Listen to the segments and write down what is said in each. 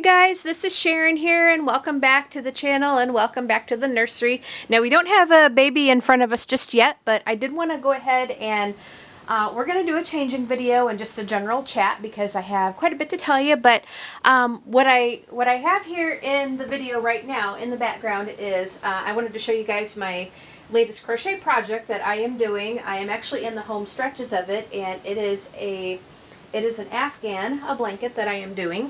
guys, this is Sharon here, and welcome back to the channel and welcome back to the nursery. Now, we don't have a baby in front of us just yet, but I did want to go ahead and we're going to do a changing video and just a general chat because I have quite a bit to tell you. But what I have here in the video right now in the background is I wanted to show you guys my latest crochet project that I am doing. I am actually in the home stretches of it, and it is an Afghan, a blanket that I am doing.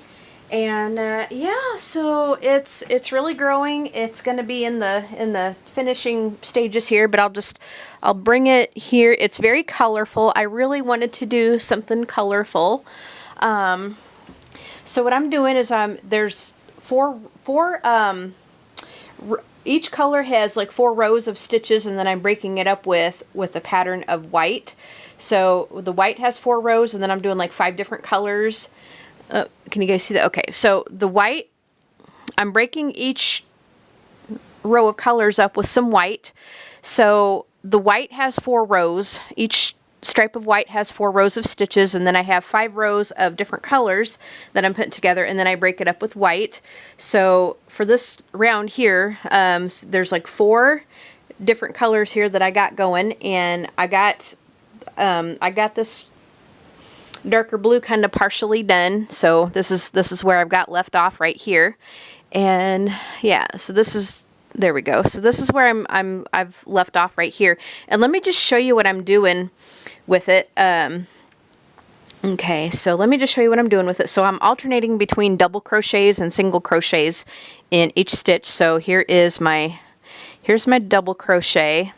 And yeah, so it's really growing. It's going to be in the finishing stages here, but I'll bring it here. It's very colorful. I really wanted to do something colorful. So what I'm doing is there's each color has like 4 rows of stitches, and then I'm breaking it up with a pattern of white. So the white has 4 rows, and then I'm doing like 5 different colors. Can you guys see that? Okay, so the white, I'm breaking each row of colors up with some white. So the white has 4 rows. Each stripe of white has 4 rows of stitches, and then I have 5 rows of different colors that I'm putting together, and then I break it up with white. So for this round here, there's like 4 different colors here that I got going, and I got this darker blue kind of partially done. So this is where I've got left off right here. And yeah, so there we go. So this is where I've left off right here. And let me just show you what I'm doing with it. Okay, so let me just show you what I'm doing with it. So I'm alternating between double crochets and single crochets in each stitch. So here's my double crochet.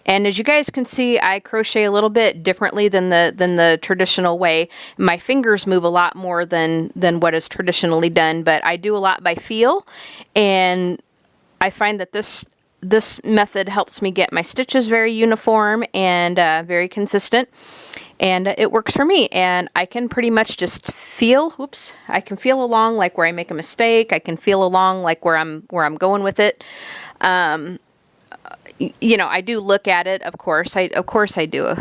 And as you guys can see, I crochet a little bit differently than the traditional way. My fingers move a lot more than what is traditionally done, but I do a lot by feel, and I find that this method helps me get my stitches very uniform and very consistent, and it works for me. And I can pretty much just feel. I can feel along like where I make a mistake. I can feel along like where I'm going with it. You know, I do look at it, of course. I do.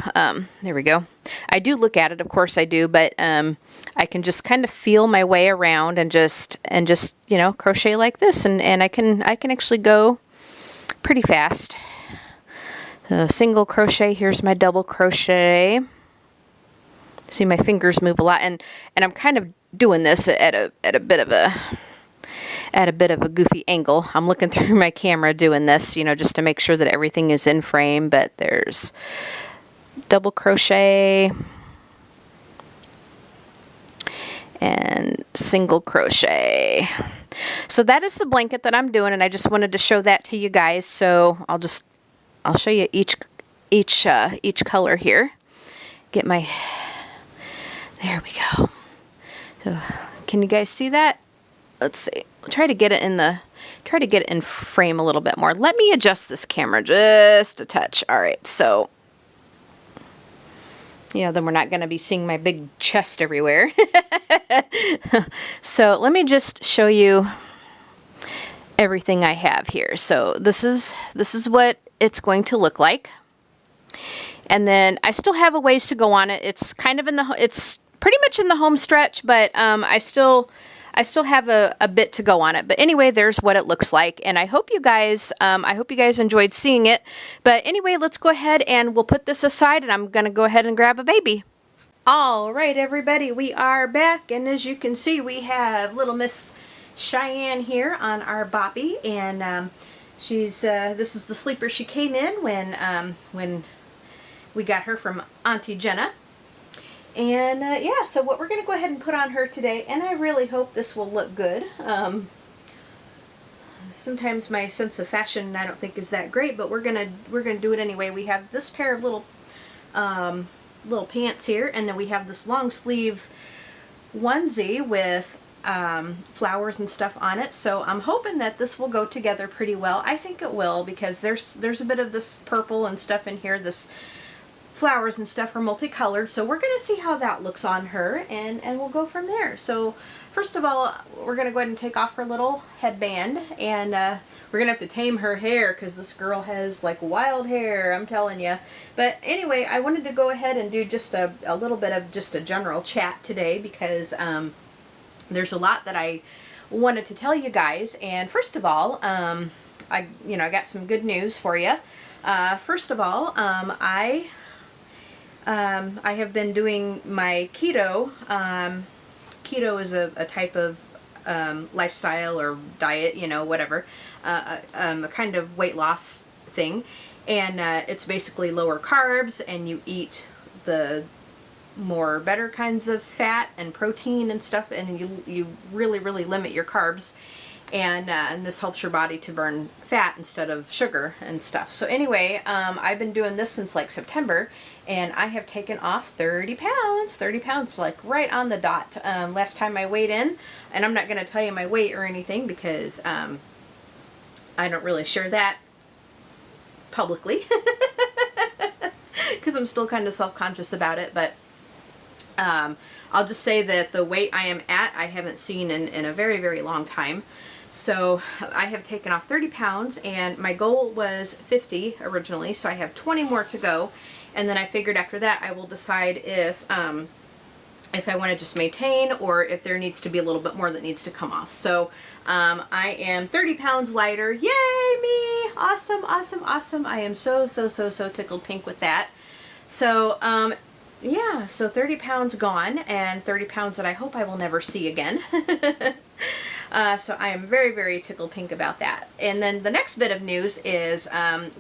There we go. I do look at it, of course I do, but I can just kind of feel my way around and just you know, crochet like this, and I can actually go pretty fast. So single crochet, here's my double crochet. See, my fingers move a lot, and I'm kind of doing this at a bit of a goofy angle. I'm looking through my camera doing this, you know, just to make sure that everything is in frame. But there's double crochet and single crochet. So that is the blanket that I'm doing, and I just wanted to show that to you guys. So I'll show you each color here. There we go. So can you guys see that? Let's see. I'll try to get it in frame a little bit more. Let me adjust this camera just a touch. All right, so you know, then we're not going to be seeing my big chest everywhere. So let me just show you everything I have here. So this is what it's going to look like. And then I still have a ways to go on it. It's kind of it's pretty much in the home stretch, but I still have a bit to go on it. But anyway, there's what it looks like. And I hope you guys enjoyed seeing it. But anyway, let's go ahead and we'll put this aside, and I'm going to go ahead and grab a baby. All right, everybody, we are back. And as you can see, we have little Miss Cheyenne here on our boppy. And this is the sleeper she came in when we got her from Auntie Jenna. And yeah, so what we're going to go ahead and put on her today, and I really hope this will look good. Sometimes my sense of fashion I don't think is that great, but we're gonna do it anyway. We have this pair of little pants here, and then we have this long sleeve onesie with flowers and stuff on it. So I'm hoping that this will go together pretty well. I think it will, because there's a bit of this purple and stuff in here. This flowers and stuff are multicolored, so we're going to see how that looks on her, and we'll go from there. So first of all, we're going to go ahead and take off her little headband, and we're going to have to tame her hair because this girl has like wild hair, I'm telling you. But anyway, I wanted to go ahead and do just a little bit of just a general chat today, because there's a lot that I wanted to tell you guys. And first of all, I got some good news for you. First of all, I have been doing my keto. Keto is a type of lifestyle or diet, whatever, a kind of weight loss thing. And it's basically lower carbs, and you eat the more better kinds of fat and protein and stuff, and you really limit your carbs, and this helps your body to burn fat instead of sugar and stuff. So anyway, I've been doing this since like September, and I have taken off 30 pounds, like right on the dot. Last time I weighed in, and I'm not going to tell you my weight or anything because I don't really share that publicly because I'm still kind of self-conscious about it, but I'll just say that the weight I am at, I haven't seen in a very long time. So I have taken off 30 pounds, and my goal was 50 originally, so I have 20 more to go. And then I figured after that I will decide if I want to just maintain, or if there needs to be a little bit more that needs to come off. So I am 30 pounds lighter. Yay me! Awesome. I am so tickled pink with that. So yeah, so 30 pounds gone, and 30 pounds that I hope I will never see again. So I am very tickled pink about that. And then the next bit of news is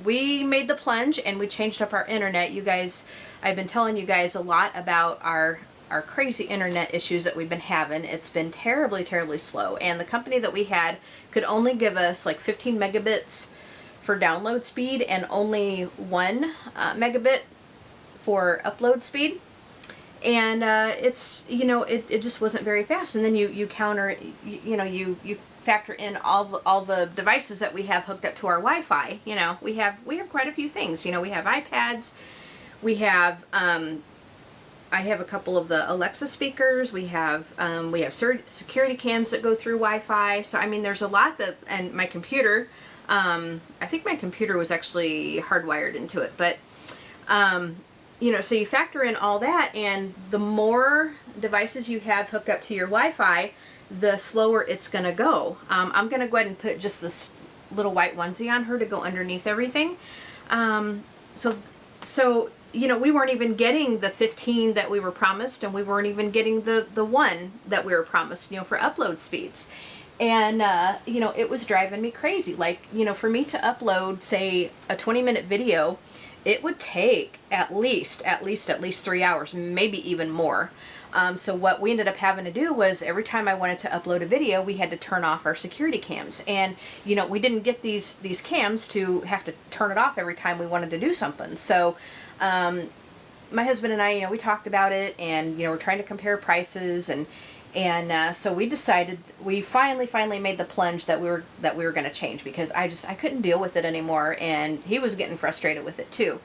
we made the plunge and we changed up our internet. You guys, I've been telling you guys a lot about our crazy internet issues that we've been having. It's been terribly slow, and the company that we had could only give us like 15 megabits for download speed and only 1 megabit for upload speed. And it's, it just wasn't very fast. And then you counter, you factor in all the devices that we have hooked up to our Wi-Fi. We have quite a few things. We have iPads, we have I have a couple of the Alexa speakers. We have security cams that go through Wi-Fi. So I mean, there's a lot and my computer. I think my computer was actually hardwired into it, but so you factor in all that, and the more devices you have hooked up to your Wi-Fi, the slower it's going to go. I'm going to go ahead and put just this little white onesie on her to go underneath everything. So we weren't even getting the 15 that we were promised, and we weren't even getting the 1 that we were promised, for upload speeds. And, it was driving me crazy. Like, for me to upload, say, a 20-minute video, it would take at least 3 hours, maybe even more. So what we ended up having to do was every time I wanted to upload a video, we had to turn off our security cams. And, we didn't get these cams to have to turn it off every time we wanted to do something. So my husband and I, we talked about it, and, we're trying to compare prices, and so we decided, we finally made the plunge that we were going to change, because I couldn't deal with it anymore, and he was getting frustrated with it too.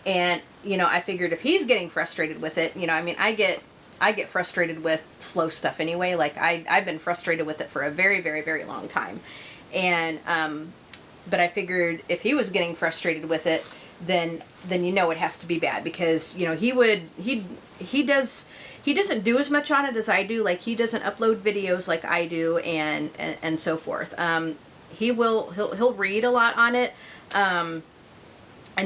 And, I figured if he's getting frustrated with it, I mean, I get frustrated with slow stuff anyway. Like I've been frustrated with it for a very long time. And, but I figured if he was getting frustrated with it, then it has to be bad, because, he doesn't do as much on it as I do. Like, he doesn't upload videos like I do, and so forth. He'll read a lot on it, and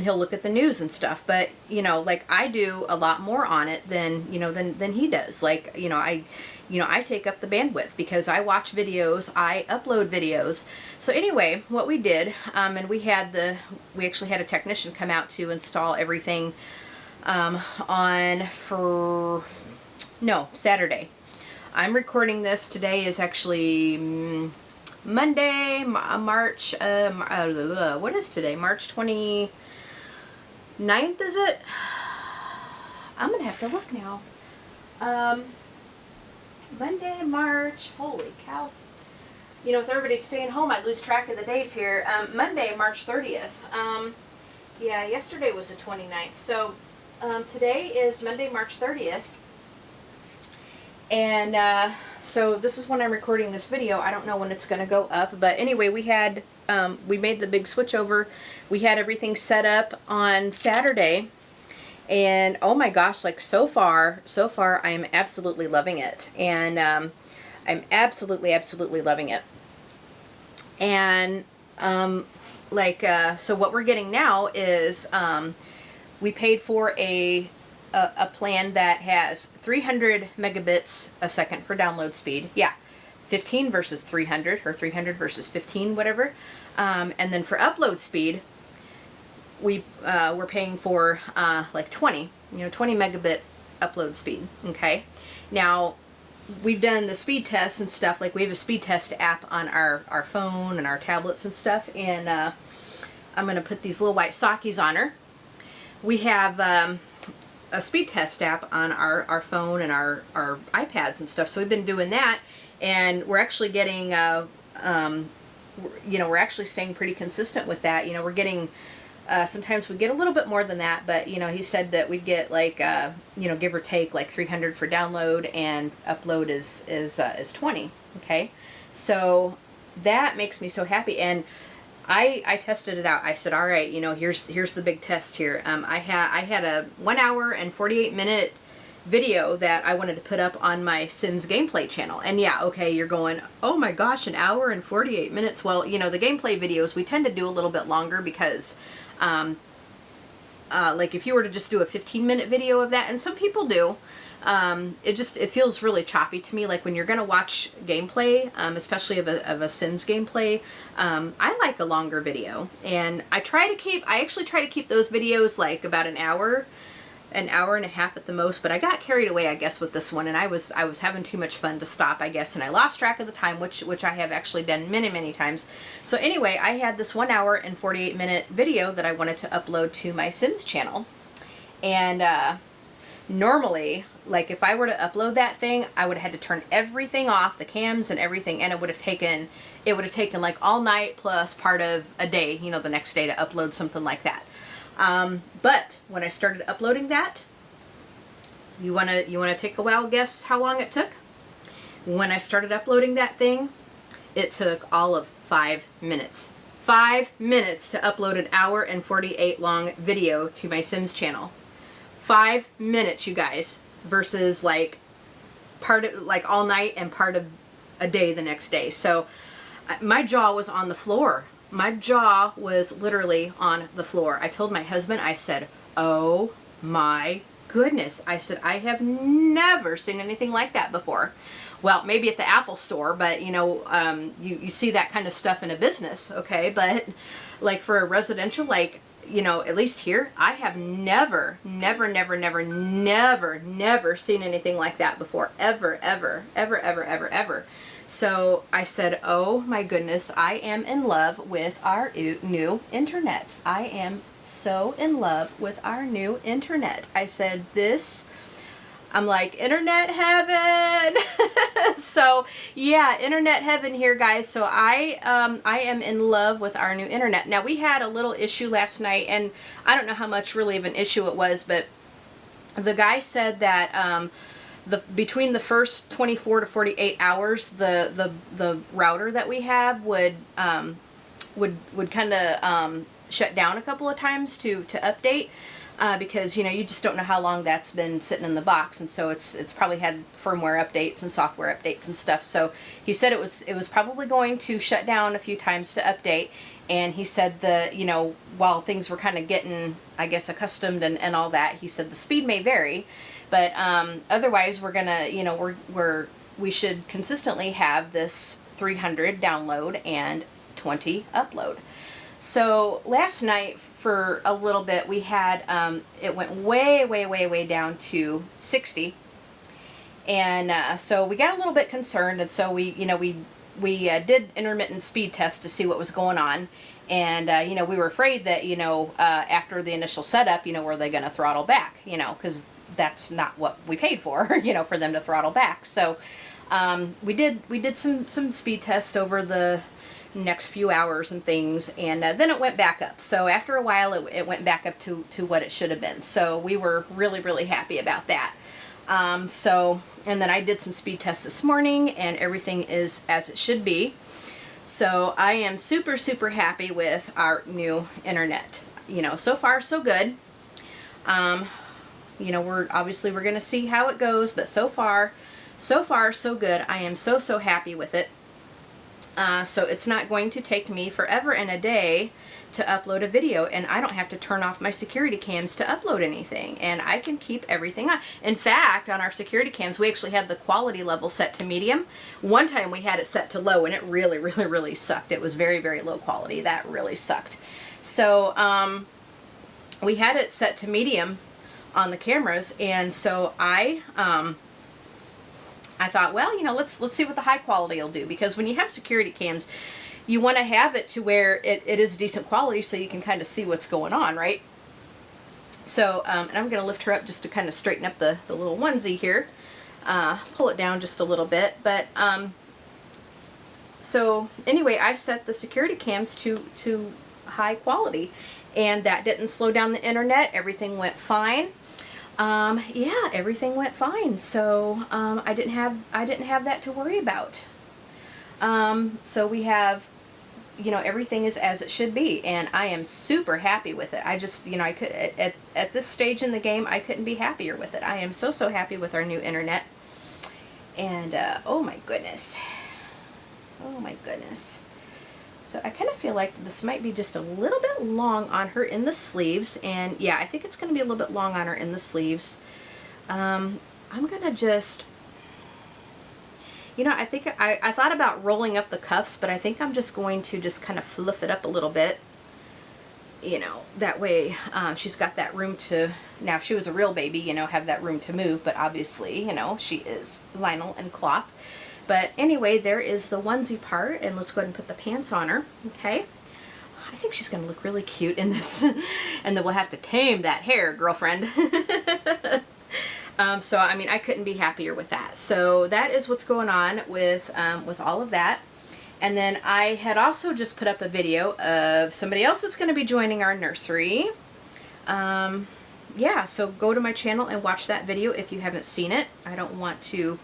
he'll look at the news and stuff. But like, I do a lot more on it than he does. Like, I take up the bandwidth because I watch videos, I upload videos. So anyway, what we did, and we actually had a technician come out to install everything Saturday. I'm recording this. Today is actually Monday, March, what is today? March 29th, is it? I'm gonna have to look now. Monday, March, holy cow. With everybody staying home, I lose track of the days here. Monday, March 30th. Yeah, yesterday was the 29th. So today is Monday, March 30th. And so this is when I'm recording this video. I don't know when it's going to go up. But anyway, we made the big switch over. We had everything set up on Saturday. And oh my gosh, like so far I am absolutely loving it. And I'm absolutely, absolutely loving it. And so what we're getting now is we paid for a plan that has 300 megabits a second for download speed. Yeah, 15 versus 300, or 300 versus 15, whatever. And then for upload speed, we're paying for like 20 megabit upload speed. Okay, now we've done the speed tests and stuff. Like, we have a speed test app on our phone and our tablets and stuff, and I'm going to put these little white sockies on her. We have a speed test app on our phone and our iPads and stuff, so we've been doing that, and we're actually getting we're actually staying pretty consistent with that. We're getting sometimes we get a little bit more than that, but he said that we'd get like give or take like 300 for download, and upload is 20. Okay, so that makes me so happy. And I tested it out. I said, all right, here's the big test here. I had a 1 hour and 48 minute video that I wanted to put up on my Sims gameplay channel. And yeah, okay, you're going, oh my gosh, 1 hour and 48 minutes. Well, the gameplay videos, we tend to do a little bit longer because like if you were to just do a 15-minute video of that, and some people do, it feels really choppy to me. Like when you're going to watch gameplay, especially of a Sims gameplay, I like a longer video, and I actually try to keep those videos like about an hour and a half at the most, but I got carried away, I guess, with this one, and I was having too much fun to stop, I guess, and I lost track of the time, which I have actually done many, many times. So anyway, I had this 1 hour and 48 minute video that I wanted to upload to my Sims channel, and normally, like if I were to upload that thing, I would have had to turn everything off, the cams and everything, and it would have taken like all night plus part of a day, the next day to upload something like that. But when I started uploading that, you wanna take a wild guess how long it took? When I started uploading that thing, it took all of 5 minutes. 5 minutes to upload an 1 hour and 48 long video to my Sims channel. 5 minutes, you guys, versus like part of like all night and part of a day the next day. So my jaw was on the floor. My jaw was literally on the floor. I told my husband, I said, oh my goodness. I said, I have never seen anything like that before. Well, maybe at the Apple store, but you see that kind of stuff in a business, okay? But like for a residential, like, at least here, I have never seen anything like that before. Ever. So I said, oh my goodness, I am in love with our new internet. I am so in love with our new internet. I said I'm like, internet heaven. So yeah, internet heaven here, guys. So I am in love with our new internet. Now, we had a little issue last night, and I don't know how much really of an issue it was, but the guy said that between the first 24 to 48 hours, the router that we have would kind of shut down a couple of times to update, because you just don't know how long that's been sitting in the box, and so it's probably had firmware updates and software updates and stuff. So he said it was probably going to shut down a few times to update, and he said while things were kind of getting, I guess, accustomed and all that, he said the speed may vary. But otherwise, we're gonna, we should consistently have this 300 download and 20 upload. So last night, for a little bit, we had it went way down to 60, and so we got a little bit concerned, and so we did intermittent speed tests to see what was going on, and we were afraid that after the initial setup, were they going to throttle back, because that's not what we paid for, for them to throttle back. So we did some speed tests over the next few hours and things, and then it went back up. So after a while, it went back up to what it should have been. So we were really happy about that. And then I did some speed tests this morning, and everything is as it should be. So I am super happy with our new internet. So far so good. We're going to see how it goes, but so far so far so good. I am so, so happy with it. So it's not going to take me forever and a day to upload a video, and I don't have to turn off my security cams to upload anything, and I can keep everything on. In fact, on our security cams, we actually had the quality level set to medium. One time we had it set to low, and it really, really, really sucked. It was very, very low quality. That really sucked. So we had it set to medium on the cameras, and so I thought, well, you know, let's see what the high quality will do, because when you have security cams, you want to have it to where it is decent quality so you can kind of see what's going on, right? So, and I'm going to lift her up just to kind of straighten up the little onesie here. Pull it down just a little bit. But, so anyway, I've set the security cams to high quality, and that didn't slow down the internet. Everything went fine. Yeah, everything went fine. So, I didn't have that to worry about. So we have, you know, everything is as it should be, and I am super happy with it. I just, you know, I could, at this stage in the game, I couldn't be happier with it. I am so, so happy with our new internet. And, oh my goodness. Oh my goodness. So I kind of feel like this might be just a little bit long on her in the sleeves, and yeah, I think it's going to be a little bit long on her in the sleeves. I'm going to just, you know, I think I thought about rolling up the cuffs, but I think I'm just going to just kind of fluff it up a little bit. You know, that way she's got that room to, now if she was a real baby, you know, have that room to move, but obviously, you know, she is vinyl and cloth. But anyway, there is the onesie part, and let's go ahead and put the pants on her, okay? I think she's going to look really cute in this, and then we'll have to tame that hair, girlfriend. So, I mean, I couldn't be happier with that. So that is what's going on with all of that. And then I had also just put up a video of somebody else that's going to be joining our nursery. Yeah, so go to my channel and watch that video if you haven't seen it. I don't want to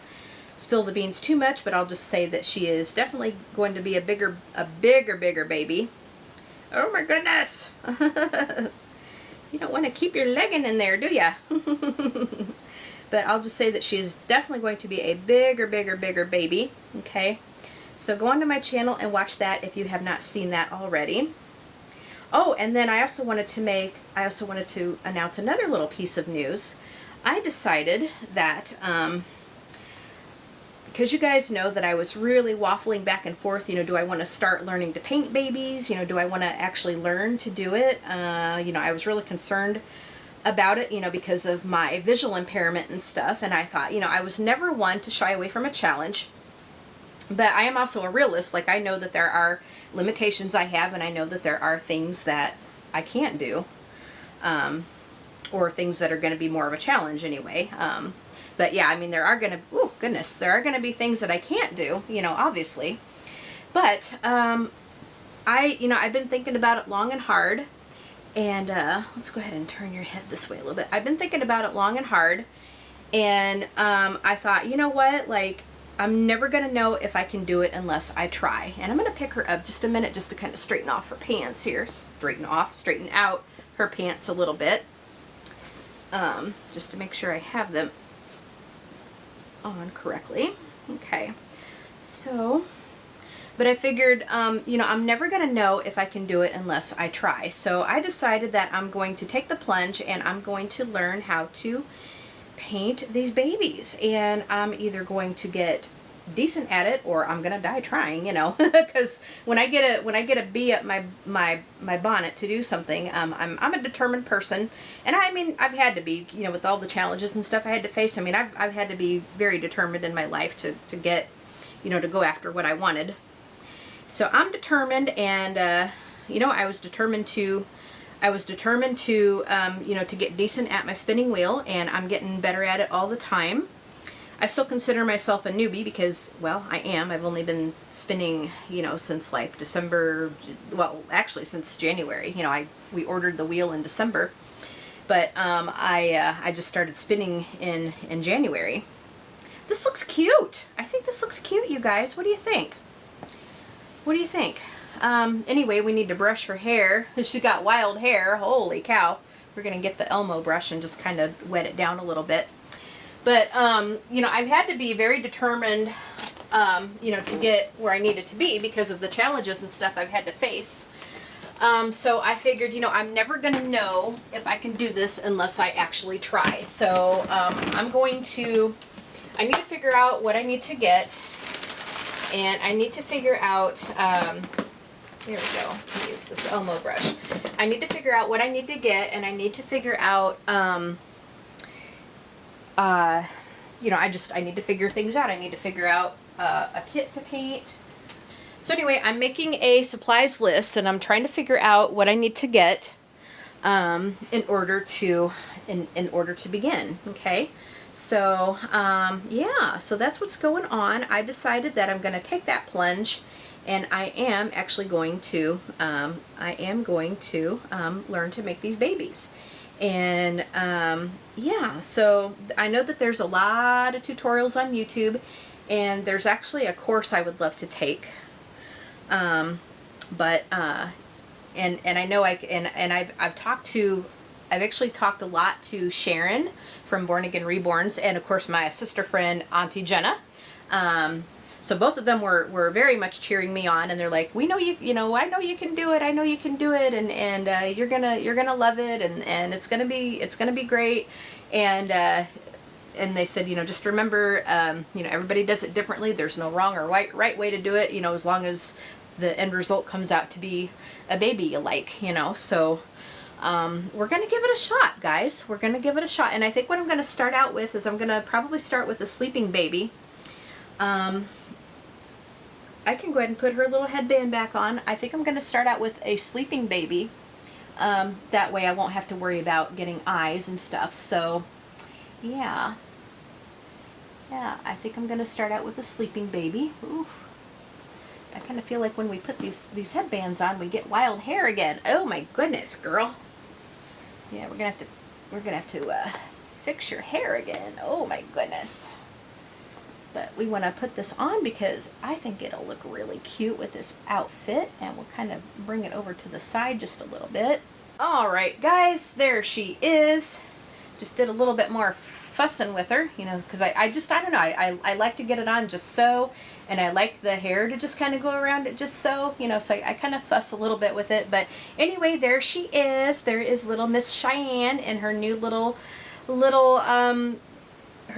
spill the beans too much, but I'll just say that she is definitely going to be a bigger baby. Oh my goodness. You don't want to keep your legging in there, do ya? But I'll just say that she is definitely going to be a bigger baby. Okay, so go onto my channel and watch that if you have not seen that already. Oh, and then I also wanted to announce another little piece of news. I decided that because you guys know that I was really waffling back and forth, you know, do I want to start learning to paint babies? You know, do I want to actually learn to do it? You know, I was really concerned about it, you know, because of my visual impairment and stuff, and I thought, you know, I was never one to shy away from a challenge, but I am also a realist. Like, I know that there are limitations I have, and I know that there are things that I can't do, or things that are going to be more of a challenge anyway. But yeah, I mean, there are going to, oh goodness, there are going to be things that I can't do, you know, obviously, but you know, I've been thinking about it long and hard. And let's go ahead and turn your head this way a little bit. I've been thinking about it long and hard, and I thought, you know what, like, I'm never going to know if I can do it unless I try. And I'm going to pick her up just a minute just to kind of straighten off her pants here. Straighten out her pants a little bit. Just to make sure I have them on correctly. Okay, so... But I figured, you know, I'm never going to know if I can do it unless I try. So I decided that I'm going to take the plunge, and I'm going to learn how to paint these babies. And I'm either going to get decent at it, or I'm going to die trying, you know. Because when I get a bee up my bonnet to do something, I'm a determined person. And I mean, I've had to be, you know, with all the challenges and stuff I had to face. I mean, I've had to be very determined in my life to get, you know, to go after what I wanted. So I'm determined, and you know, I was determined to, you know, to get decent at my spinning wheel, and I'm getting better at it all the time. I still consider myself a newbie because, well, I am. I've only been spinning, you know, since like December. Well, actually, since January. You know, we ordered the wheel in December, but I just started spinning in January. This looks cute. I think this looks cute, you guys. What do you think? What do you think? Anyway, we need to brush her hair. She's got wild hair. Holy cow. We're going to get the Elmo brush and just kind of wet it down a little bit. But, you know, I've had to be very determined, you know, to get where I needed to be because of the challenges and stuff I've had to face. So I figured, you know, I'm never going to know if I can do this unless I actually try. So I need to figure out what I need to get. And I need to figure out, there we go, use this Elmo brush. I need to figure out what I need to get, and I need to figure out, you know, I need to figure things out. I need to figure out a kit to paint. So anyway, I'm making a supplies list, and I'm trying to figure out what I need to get in order to begin. Okay. So, yeah, so that's what's going on. I decided that I'm going to take that plunge, and I am actually going to, learn to make these babies. And, yeah, so I know that there's a lot of tutorials on YouTube, and there's actually a course I would love to take. And I know I've actually talked a lot to Shyanne from Born Again Reborns, and of course my sister friend Auntie Jenna. So both of them were very much cheering me on, and they're like, "We know you. You know, I know you can do it. I know you can do it, and you're gonna love it, and it's gonna be great." And they said, you know, just remember, you know, everybody does it differently. There's no wrong or right way to do it. You know, as long as the end result comes out to be a baby you like. You know, so. We're going to give it a shot, guys. We're going to give it a shot. And I think what I'm going to start out with is I'm going to probably start with a sleeping baby. I can go ahead and put her little headband back on. I think I'm going to start out with a sleeping baby. That way I won't have to worry about getting eyes and stuff. So, yeah. Yeah, I think I'm going to start out with a sleeping baby. Oof. I kind of feel like when we put these headbands on, we get wild hair again. Oh my goodness, girl. Yeah, we're gonna have to fix your hair again. Oh my goodness. But we want to put this on because I think it'll look really cute with this outfit, and we'll kind of bring it over to the side just a little bit. All right, guys, there she is. Just did a little bit more fussing with her, you know, because I don't know, I like to get it on just so, and I like the hair to just kind of go around it just so, you know, so I kind of fuss a little bit with it. But anyway, there she is. There is little Miss Shyanne in her new little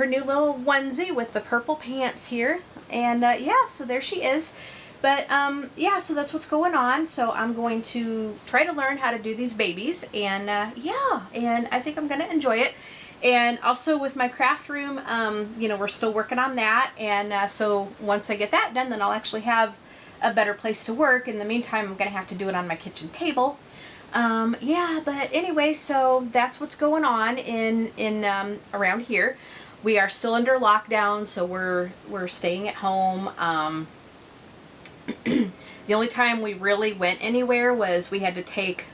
onesie with the purple pants here. And yeah, so there she is. But yeah, so that's what's going on. So I'm going to try to learn how to do these babies, and yeah, and I think I'm going to enjoy it. And also with my craft room, you know, we're still working on that, and so once I get that done, then I'll actually have a better place to work. In the meantime, I'm going to have to do it on my kitchen table. Yeah, but anyway, so that's what's going on in around here. We are still under lockdown, so we're staying at home. The only time we really went anywhere was we had to take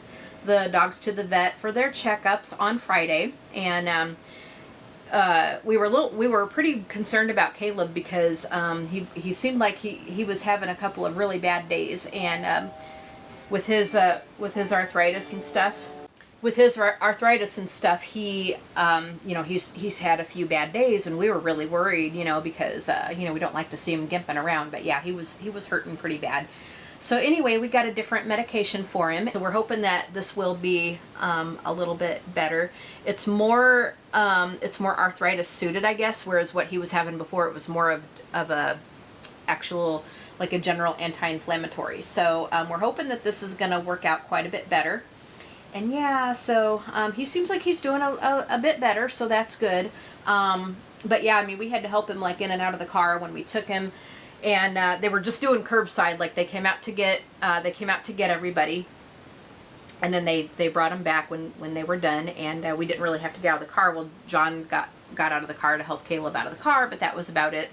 the dogs to the vet for their checkups on Friday, and we were pretty concerned about Caleb because he seemed like he was having a couple of really bad days, and with his arthritis and stuff. With his arthritis and stuff, he, you know, he's had a few bad days, and we were really worried, you know, because you know, we don't like to see him gimping around. But yeah, he was hurting pretty bad. So anyway, we got a different medication for him. So we're hoping that this will be a little bit better. It's more arthritis suited, I guess, whereas what he was having before, it was more of a actual, like a general anti-inflammatory. So we're hoping that this is going to work out quite a bit better. And yeah, so he seems like he's doing a bit better, so that's good. But yeah, I mean, we had to help him like in and out of the car when we took him. And they were just doing curbside, like they came out to get everybody, and then they brought him back when they were done, and we didn't really have to get out of the car. Well, John got out of the car to help Caleb out of the car, but that was about it.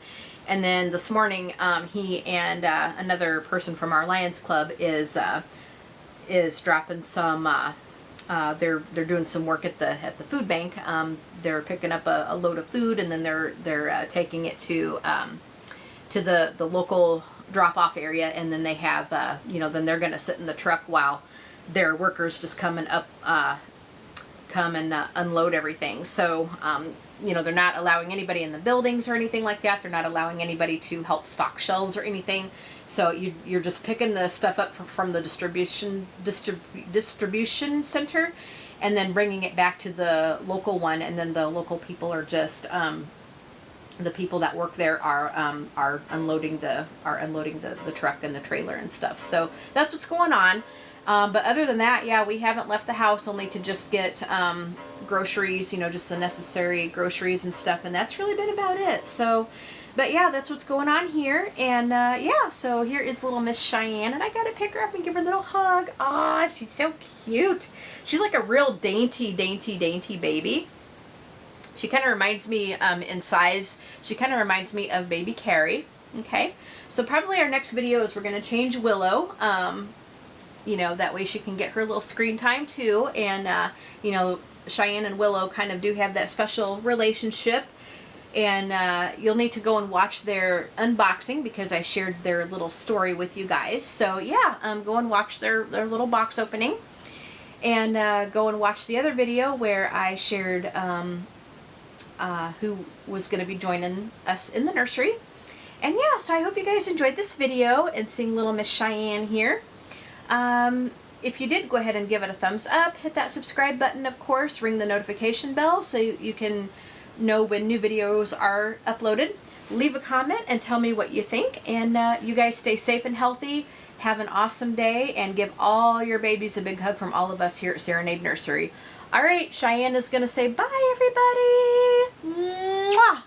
And then this morning, he and another person from our Lions Club is dropping some. They're doing some work at the food bank. They're picking up a load of food, and then they're taking it to the local drop-off area, and then they have, you know, then they're going to sit in the truck while their workers just come and unload everything. So you know, they're not allowing anybody in the buildings or anything like that. They're not allowing anybody to help stock shelves or anything. So you're just picking the stuff up from the distribution center, and then bringing it back to the local one, and then the local people are just the people that work there are unloading the truck and the trailer and stuff. So that's what's going on. But other than that, yeah, we haven't left the house, only to just get groceries, you know, just the necessary groceries and stuff, and that's really been about it. So, but yeah, that's what's going on here. And yeah, so here is little Miss Shyanne, and I gotta pick her up and give her a little hug. Ah, she's so cute. She's like a real dainty baby. She kind of reminds me in size, she kind of reminds me of baby Carrie. Okay, so probably our next video is we're going to change Willow. You know, that way she can get her little screen time too. And, you know, Shyanne and Willow kind of do have that special relationship. And you'll need to go and watch their unboxing, because I shared their little story with you guys. So yeah, go and watch their little box opening. And go and watch the other video where I shared who was going to be joining us in the nursery. And yeah, so I hope you guys enjoyed this video and seeing little Miss Shyanne here. If you did, go ahead and give it a thumbs up. Hit that subscribe button, of course. Ring the notification bell so you can know when new videos are uploaded. Leave a comment and tell me what you think. And you guys stay safe and healthy. Have an awesome day, and give all your babies a big hug from all of us here at Serenade Nursery. All right, Shyanne is going to say bye, everybody. Mwah!